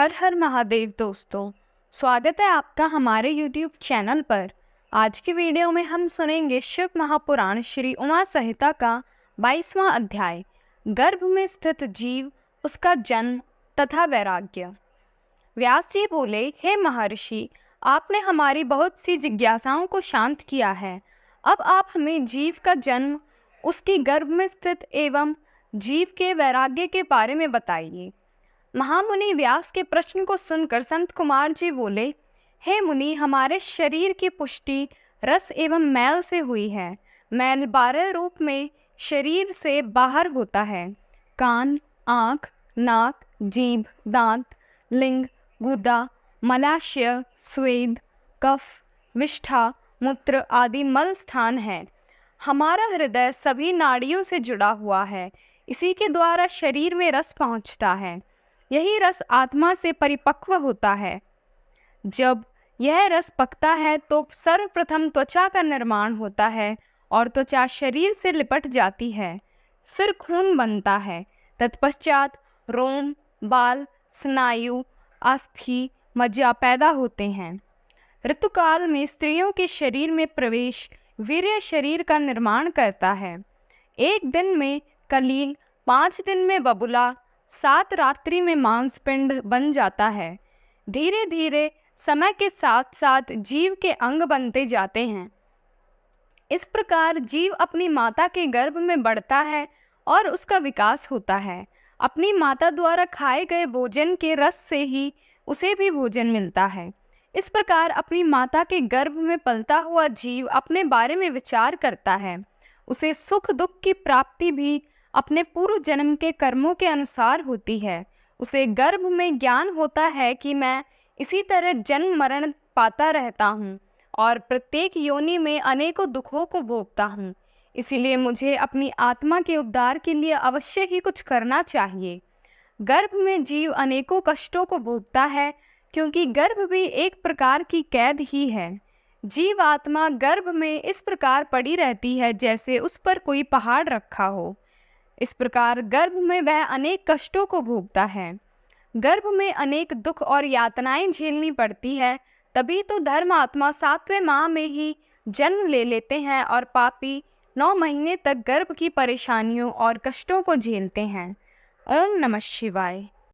हर हर महादेव दोस्तों, स्वागत है आपका हमारे YouTube चैनल पर। आज की वीडियो में हम सुनेंगे शिव महापुराण श्री उमा संहिता का 22वां अध्याय, गर्भ में स्थित जीव, उसका जन्म तथा वैराग्य। व्यास जी बोले, हे महर्षि, आपने हमारी बहुत सी जिज्ञासाओं को शांत किया है। अब आप हमें जीव का जन्म, उसकी गर्भ में स्थित एवं जीव के वैराग्य के बारे में बताइए। महामुनि व्यास के प्रश्न को सुनकर संत कुमार जी बोले, हे मुनि, हमारे शरीर की पुष्टि रस एवं मैल से हुई है। मैल 12 रूप में शरीर से बाहर होता है। कान, आँख, नाक, जीभ, दांत, लिंग, गुदा, मलाशय, स्वेद, कफ, विष्ठा, मूत्र आदि मल स्थान है। हमारा हृदय सभी नाड़ियों से जुड़ा हुआ है। इसी के द्वारा शरीर में रस पहुँचता है। यही रस आत्मा से परिपक्व होता है। जब यह रस पकता है तो सर्वप्रथम त्वचा का निर्माण होता है और त्वचा शरीर से लिपट जाती है। फिर खून बनता है। तत्पश्चात रोम, बाल, स्नायु, अस्थि, मज्जा पैदा होते हैं। ऋतुकाल में स्त्रियों के शरीर में प्रवेश वीर्य शरीर का निर्माण करता है। 1 दिन में कलील, 5 दिन में बबुला, 7 रात्रि में मांसपिंड बन जाता है। धीरे धीरे समय के साथ साथ जीव के अंग बनते जाते हैं। इस प्रकार जीव अपनी माता के गर्भ में बढ़ता है और उसका विकास होता है। अपनी माता द्वारा खाए गए भोजन के रस से ही उसे भी भोजन मिलता है। इस प्रकार अपनी माता के गर्भ में पलता हुआ जीव अपने बारे में विचार करता है। उसे सुख दुख की प्राप्ति भी अपने पूर्व जन्म के कर्मों के अनुसार होती है। उसे गर्भ में ज्ञान होता है कि मैं इसी तरह जन्म मरण पाता रहता हूँ और प्रत्येक योनि में अनेकों दुखों को भोगता हूँ। इसीलिए मुझे अपनी आत्मा के उद्धार के लिए अवश्य ही कुछ करना चाहिए। गर्भ में जीव अनेकों कष्टों को भोगता है, क्योंकि गर्भ भी एक प्रकार की कैद ही है। जीव आत्मा गर्भ में इस प्रकार पड़ी रहती है जैसे उस पर कोई पहाड़ रखा हो। इस प्रकार गर्भ में वह अनेक कष्टों को भोगता है। गर्भ में अनेक दुख और यातनाएं झेलनी पड़ती है। तभी तो धर्म आत्मा 7वें माह में ही जन्म ले लेते हैं और पापी 9 महीने तक गर्भ की परेशानियों और कष्टों को झेलते हैं। ओम नमः शिवाय।